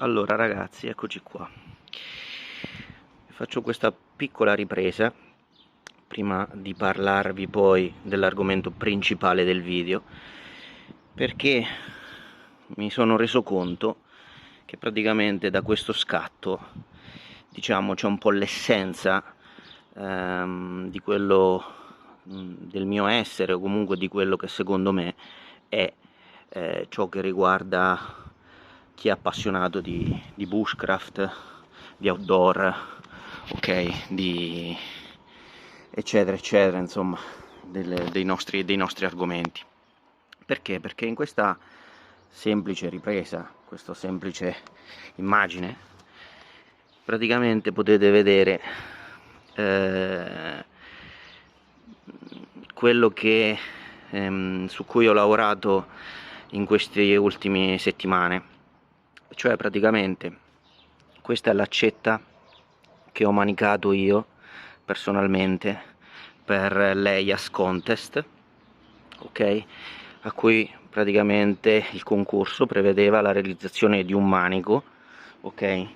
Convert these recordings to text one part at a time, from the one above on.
Allora ragazzi, eccoci qua. Faccio questa piccola ripresa prima di parlarvi poi dell'argomento principale del video, perché mi sono reso conto che praticamente da questo scatto, diciamo, c'è un po' l'essenza di quello del mio essere, o comunque di quello che secondo me è ciò che riguarda chi è appassionato di bushcraft, di outdoor, ok, di eccetera eccetera, insomma, dei nostri argomenti. Perché? Perché in questa semplice ripresa, questa semplice immagine, praticamente potete vedere quello che su cui ho lavorato in queste ultime settimane. Cioè praticamente questa è l'accetta che ho manicato io personalmente per l'EIAS Contest, ok, a cui praticamente il concorso prevedeva la realizzazione di un manico, ok,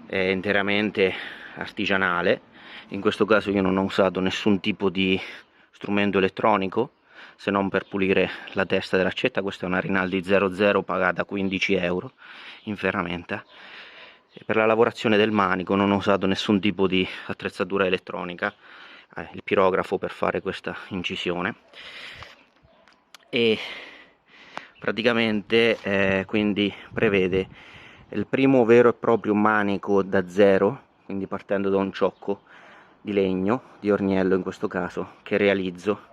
interamente artigianale. In questo caso io non ho usato nessun tipo di strumento elettronico se non per pulire la testa dell'accetta. Questa è una Rinaldi 00 pagata 15 euro in ferramenta. E per la lavorazione del manico non ho usato nessun tipo di attrezzatura elettronica, il pirografo per fare questa incisione, e praticamente quindi prevede il primo vero e proprio manico da zero, quindi partendo da un ciocco di legno, di orniello in questo caso, che realizzo,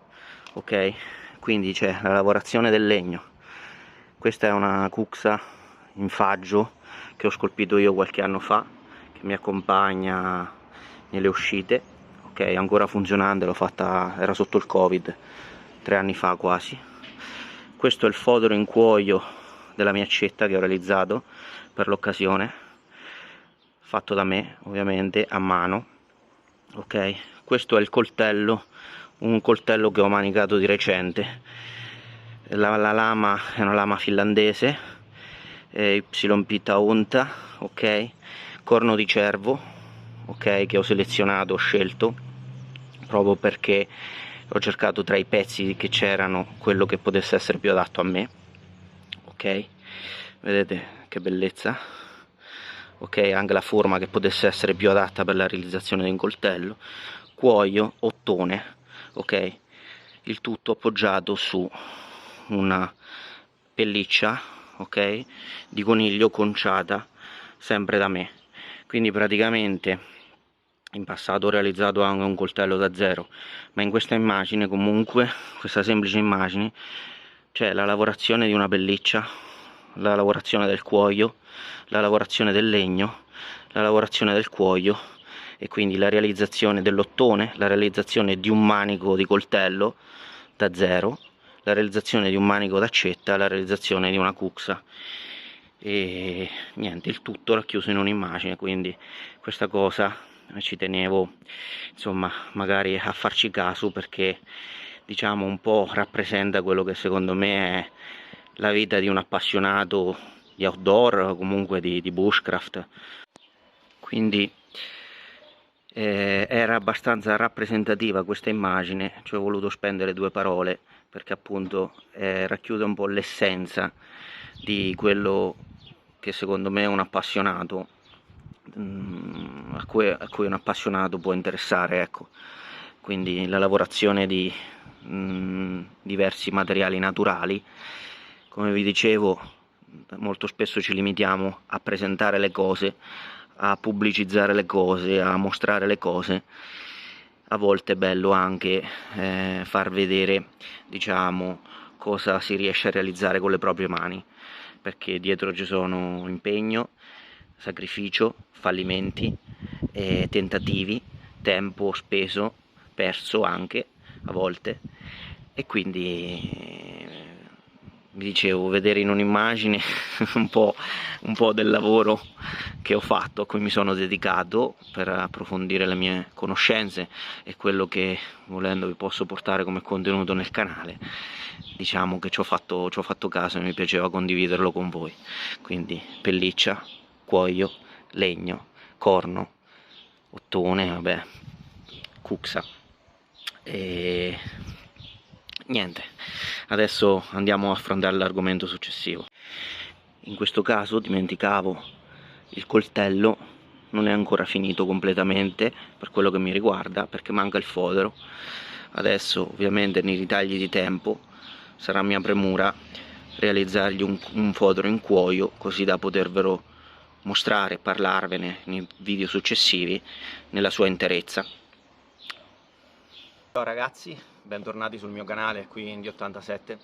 ok? Quindi c'è la lavorazione del legno. Questa è una cuxa in faggio che ho scolpito io qualche anno fa, che mi accompagna nelle uscite, ok, ancora funzionante, l'ho fatta, era sotto il Covid, 3 anni fa quasi. Questo è il fodero in cuoio della mia accetta che ho realizzato per l'occasione, fatto da me ovviamente a mano, ok. Questo è il coltello, un coltello che ho manicato di recente. La lama è una lama finlandese, YP Taonta, ok, corno di cervo, ok, che ho selezionato, ho scelto proprio perché ho cercato tra i pezzi che c'erano quello che potesse essere più adatto a me, ok, vedete che bellezza, ok, anche la forma che potesse essere più adatta per la realizzazione di un coltello. Cuoio, ottone, ok, il tutto appoggiato su una pelliccia, ok, di coniglio conciata sempre da me. Quindi praticamente in passato ho realizzato anche un coltello da zero, ma in questa immagine, comunque, questa semplice immagine, c'è la lavorazione di una pelliccia, la lavorazione del cuoio, la lavorazione del legno, la lavorazione del cuoio, e quindi la realizzazione dell'ottone, la realizzazione di un manico di coltello da zero, la realizzazione di un manico d'accetta, la realizzazione di una cuxa, e niente, il tutto racchiuso in un'immagine. Quindi questa cosa ci tenevo, insomma, magari a farci caso, perché diciamo un po' rappresenta quello che secondo me è la vita di un appassionato di outdoor, o comunque di bushcraft. Quindi era abbastanza rappresentativa questa immagine, ci ho voluto spendere 2 parole perché appunto racchiude un po' l'essenza di quello che secondo me un appassionato, a cui un appassionato può interessare, ecco. Quindi la lavorazione di diversi materiali naturali. Come vi dicevo, molto spesso ci limitiamo a presentare le cose, a pubblicizzare le cose, a mostrare le cose. A volte è bello anche far vedere, diciamo, cosa si riesce a realizzare con le proprie mani, perché dietro ci sono impegno, sacrificio, fallimenti, tentativi, tempo speso, perso anche a volte, e quindi vi dicevo, vedere in un'immagine un po' del lavoro che ho fatto, a cui mi sono dedicato per approfondire le mie conoscenze e quello che volendo vi posso portare come contenuto nel canale. Diciamo che ci ho fatto caso e mi piaceva condividerlo con voi. Quindi pelliccia, cuoio, legno, corno, ottone, vabbè, cuxa. E niente, adesso andiamo a affrontare l'argomento successivo. In questo caso dimenticavo il coltello, non è ancora finito completamente per quello che mi riguarda, perché manca il fodero. Adesso ovviamente nei ritagli di tempo sarà mia premura realizzargli un fodero in cuoio, così da potervelo mostrare e parlarvene nei video successivi nella sua interezza. Ciao ragazzi, bentornati sul mio canale qui in D87.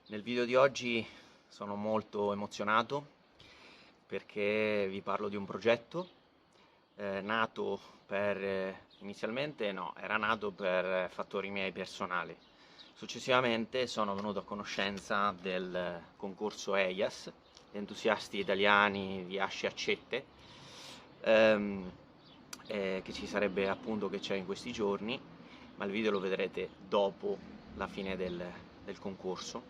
Nel video di oggi sono molto emozionato perché vi parlo di un progetto nato per inizialmente no, era nato per fattori miei personali. Successivamente sono venuto a conoscenza del concorso EIAS, Entusiasti Italiani di Asce Accette, che ci sarebbe appunto, che c'è in questi giorni, ma il video lo vedrete dopo la fine del concorso.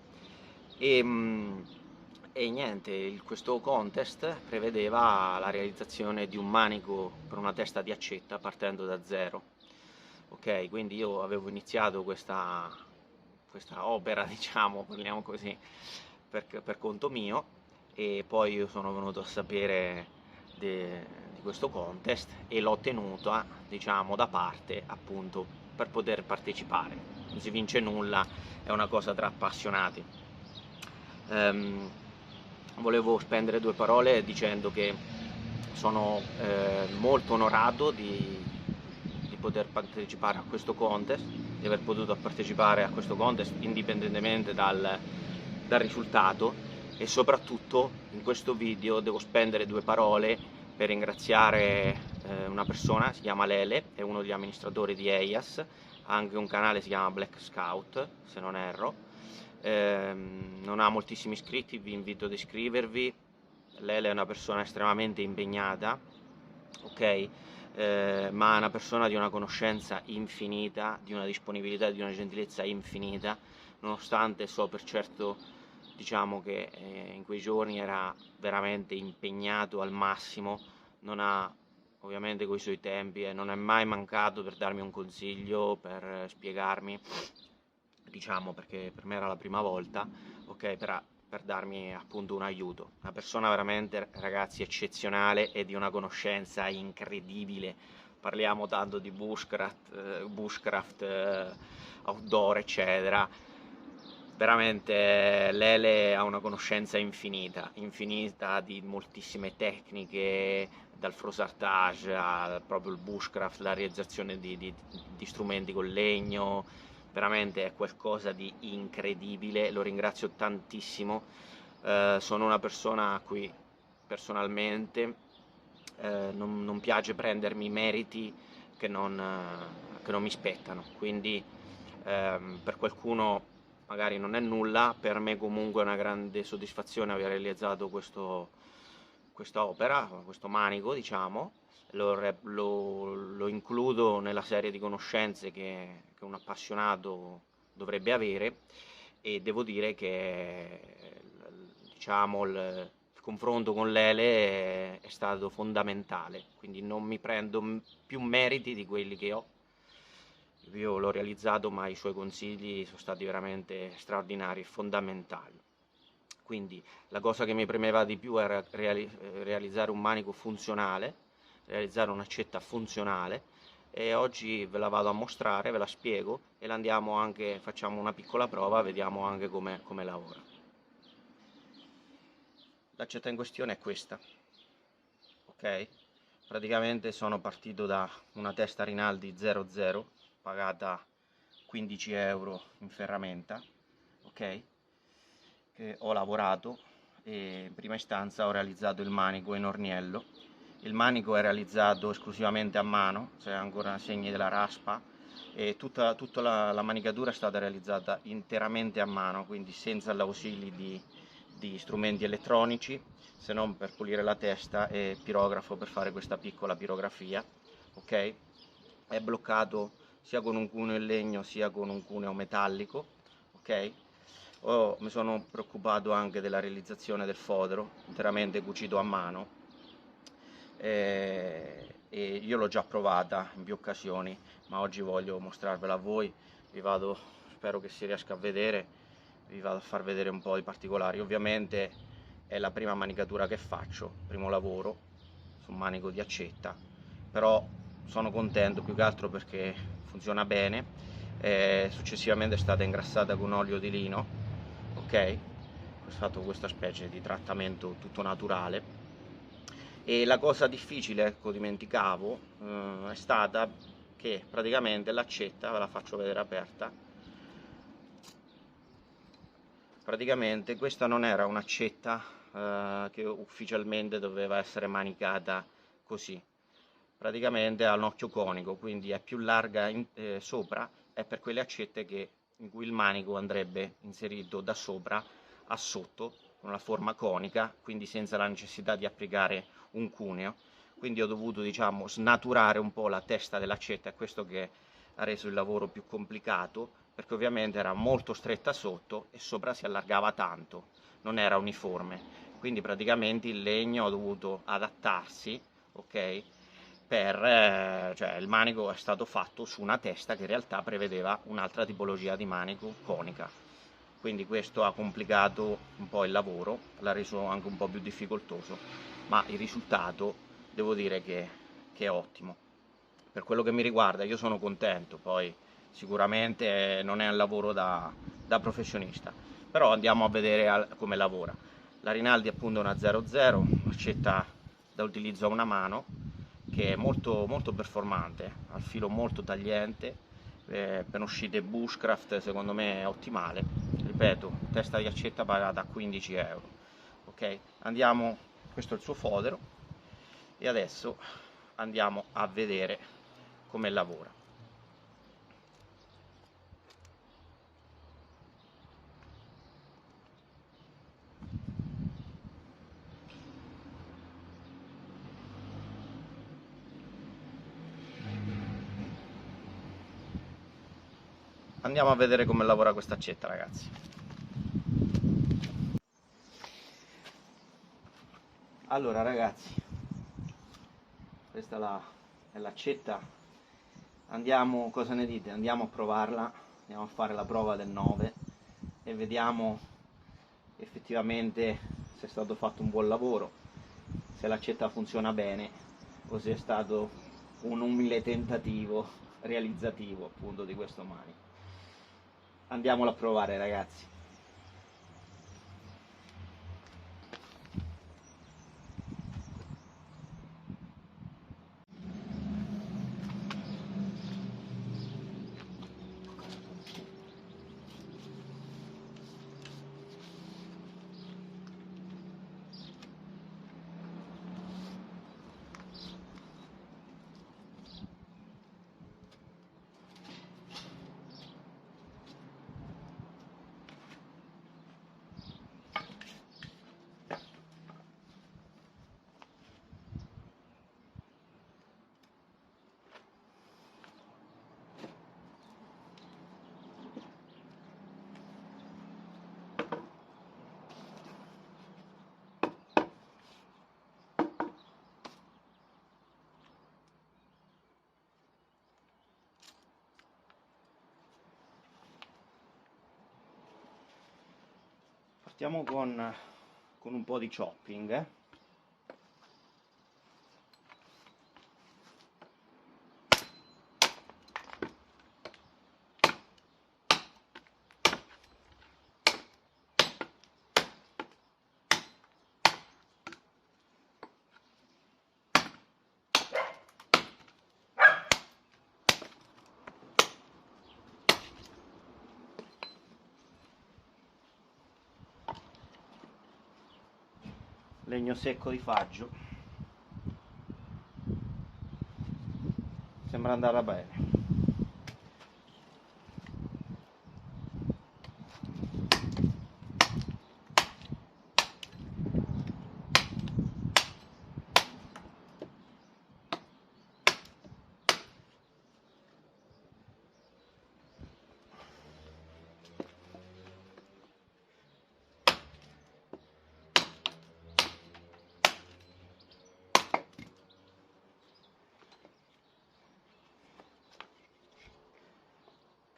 E niente, questo contest prevedeva la realizzazione di un manico per una testa di accetta partendo da zero. Ok, quindi io avevo iniziato questa opera, diciamo, parliamo così, per conto mio, e poi io sono venuto a sapere di questo contest e l'ho tenuta, diciamo, da parte appunto per poter partecipare. Non si vince nulla, è una cosa tra appassionati. Volevo spendere due parole dicendo che sono molto onorato di poter partecipare a questo contest, di aver potuto partecipare a questo contest indipendentemente dal risultato, e soprattutto in questo video devo spendere due parole per ringraziare una persona, si chiama Lele, è uno degli amministratori di EIAS, ha anche un canale, si chiama Black Scout, se non erro. Non ha moltissimi iscritti, vi invito ad iscrivervi. Lele è una persona estremamente impegnata, ok? Ma è una persona di una conoscenza infinita, di una disponibilità, di una gentilezza infinita, nonostante so per certo, diciamo, che in quei giorni era veramente impegnato al massimo, non ha, ovviamente coi suoi tempi, non è mai mancato per darmi un consiglio, per spiegarmi, diciamo, perché per me era la prima volta, ok, per darmi appunto un aiuto. Una persona veramente, ragazzi, eccezionale e di una conoscenza incredibile. Parliamo tanto di bushcraft, outdoor, eccetera. Veramente Lele ha una conoscenza infinita, infinita di moltissime tecniche, dal frossartage al proprio il bushcraft, la realizzazione di strumenti con legno. Veramente è qualcosa di incredibile, lo ringrazio tantissimo. Sono una persona a cui personalmente non piace prendermi meriti che non mi spettano, quindi per qualcuno magari non è nulla, per me comunque è una grande soddisfazione aver realizzato questa opera, questo manico, diciamo. Lo includo nella serie di conoscenze che un appassionato dovrebbe avere, e devo dire che, diciamo, il confronto con Lele è stato fondamentale, quindi non mi prendo più meriti di quelli che ho. Io l'ho realizzato, ma i suoi consigli sono stati veramente straordinari e fondamentali. Quindi la cosa che mi premeva di più era realizzare un manico funzionale, realizzare un'accetta funzionale, e oggi ve la vado a mostrare, ve la spiego e la andiamo anche, facciamo una piccola prova, vediamo anche come lavora. L'accetta in questione è questa, ok? Praticamente sono partito da una testa Rinaldi 00 pagata 15 euro in ferramenta, ok? Che ho lavorato, e in prima istanza ho realizzato il manico in orniello. Il manico è realizzato esclusivamente a mano, c'è ancora segni della raspa, e tutta la manicatura è stata realizzata interamente a mano, quindi senza l'ausili di strumenti elettronici, se non per pulire la testa e pirografo per fare questa piccola pirografia, ok? È bloccato sia con un cuneo in legno sia con un cuneo metallico, ok? Mi sono preoccupato anche della realizzazione del fodero, interamente cucito a mano, e io l'ho già provata in più occasioni, ma oggi voglio mostrarvela a voi. Spero che si riesca a vedere, vi vado a far vedere un po' i particolari. Ovviamente è la prima manicatura che faccio, primo lavoro su un manico di accetta, però sono contento più che altro perché funziona bene. Successivamente è stata ingrassata con olio di lino, ok? Ho fatto questa specie di trattamento tutto naturale. E la cosa difficile, ecco, dimenticavo, è stata che praticamente l'accetta, ve la faccio vedere aperta, praticamente questa non era un'accetta che ufficialmente doveva essere manicata così. Praticamente ha un occhio conico, quindi è più larga sopra, è per quelle accette in cui il manico andrebbe inserito da sopra a sotto, con la forma conica, quindi senza la necessità di applicare un cuneo. Quindi ho dovuto, diciamo, snaturare un po' la testa dell'accetta, è questo che ha reso il lavoro più complicato, perché ovviamente era molto stretta sotto e sopra si allargava tanto, non era uniforme. Quindi praticamente il legno ha dovuto adattarsi, ok? Cioè il manico è stato fatto su una testa che in realtà prevedeva un'altra tipologia di manico conica. Quindi questo ha complicato un po' il lavoro, l'ha reso anche un po' più difficoltoso, ma il risultato devo dire che è ottimo. Per quello che mi riguarda io sono contento, poi sicuramente non è un lavoro da professionista, però andiamo a vedere come lavora. La Rinaldi appunto è una 00, accetta da utilizzo a una mano, che è molto, molto performante, ha il filo molto tagliente, per uscite bushcraft secondo me è ottimale. Ripeto, testa di accetta pagata a 15 euro. Ok, andiamo, questo è il suo fodero e adesso andiamo a vedere come lavora. Andiamo a vedere come lavora questa accetta, ragazzi. Allora ragazzi, questa è l'accetta. Andiamo, cosa ne dite? Andiamo a provarla, andiamo a fare la prova del 9 e vediamo effettivamente se è stato fatto un buon lavoro, se l'accetta funziona bene o se è stato un umile tentativo realizzativo appunto di questo manico. Andiamolo a provare, ragazzi. Partiamo con un po' di chopping. Legno secco di faggio, sembra andare bene.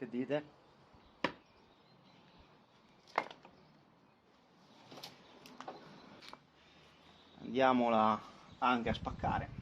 Che dite? Andiamola anche a spaccare.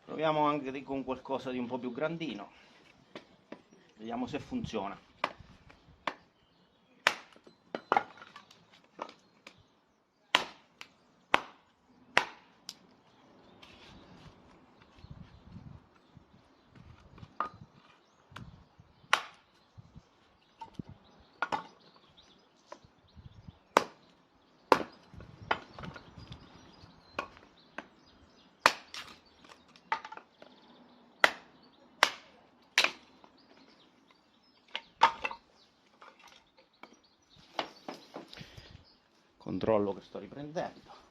Proviamo anche con qualcosa di un po' più grandino, vediamo se funziona. Controllo che sto riprendendo.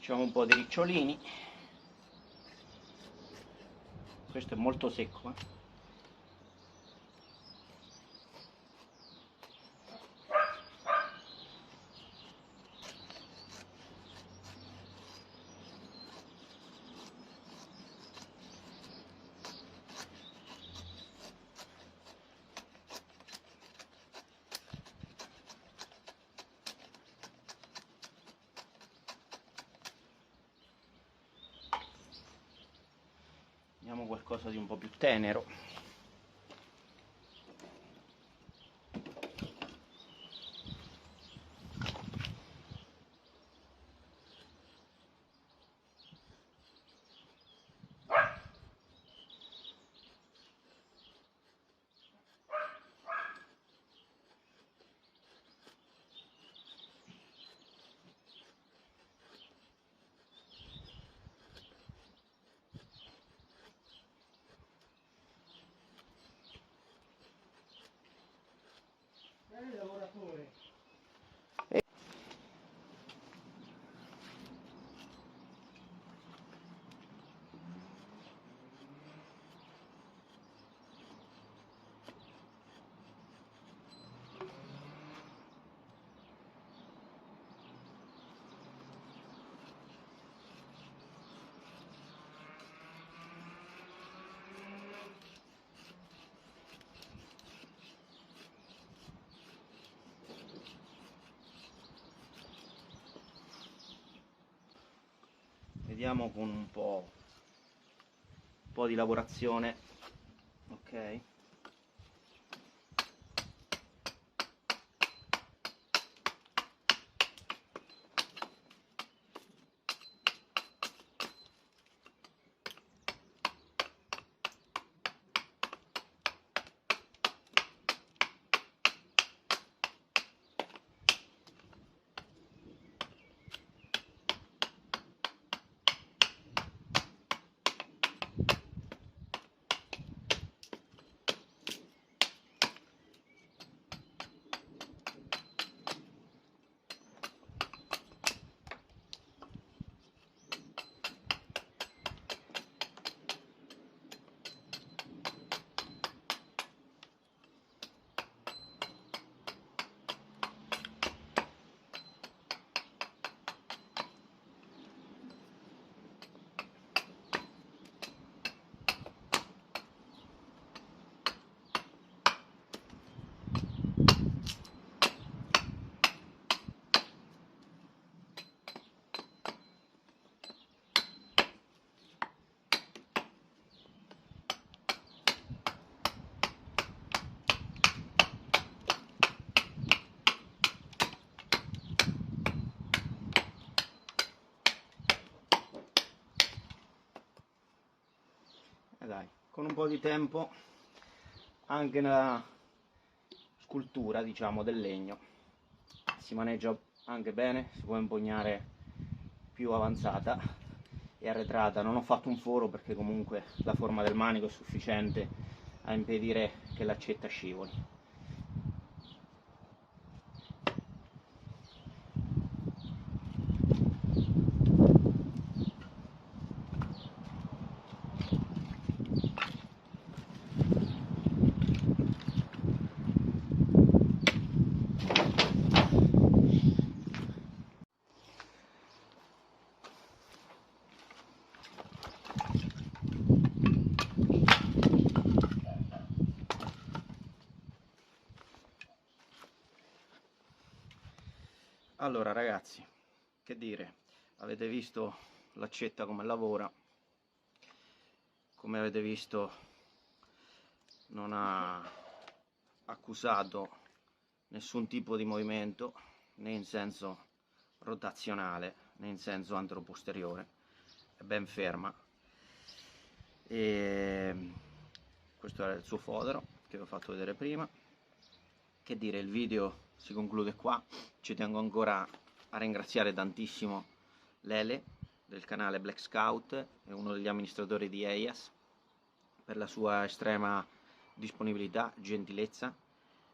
Facciamo un po' di ricciolini. Questo è molto secco, Vediamo qualcosa di un po' più tenero. Lavoratore. Vediamo con un po' di lavorazione. Ok. dai, con un po' di tempo anche nella scultura, diciamo, del legno si maneggia anche bene, si può impugnare più avanzata e arretrata. Non ho fatto un foro perché comunque la forma del manico è sufficiente a impedire che l'accetta scivoli. Allora ragazzi, che dire, avete visto l'accetta come lavora, come avete visto non ha accusato nessun tipo di movimento né in senso rotazionale né in senso anteroposteriore, è ben ferma. E questo era il suo fodero che vi ho fatto vedere prima. Che dire, il video si conclude qua. Ci tengo ancora a ringraziare tantissimo Lele del canale Black Scout e uno degli amministratori di EIAS per la sua estrema disponibilità, gentilezza.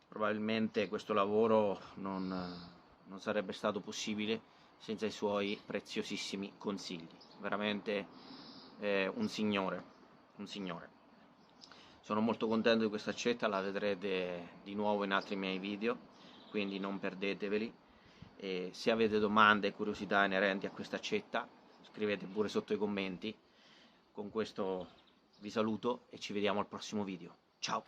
Probabilmente questo lavoro non sarebbe stato possibile senza i suoi preziosissimi consigli. Veramente un signore, un signore. Sono molto contento di questa accetta, la vedrete di nuovo in altri miei video, quindi non perdeteveli. E se avete domande e curiosità inerenti a questa accetta, scrivete pure sotto i commenti. Con questo vi saluto e ci vediamo al prossimo video. Ciao!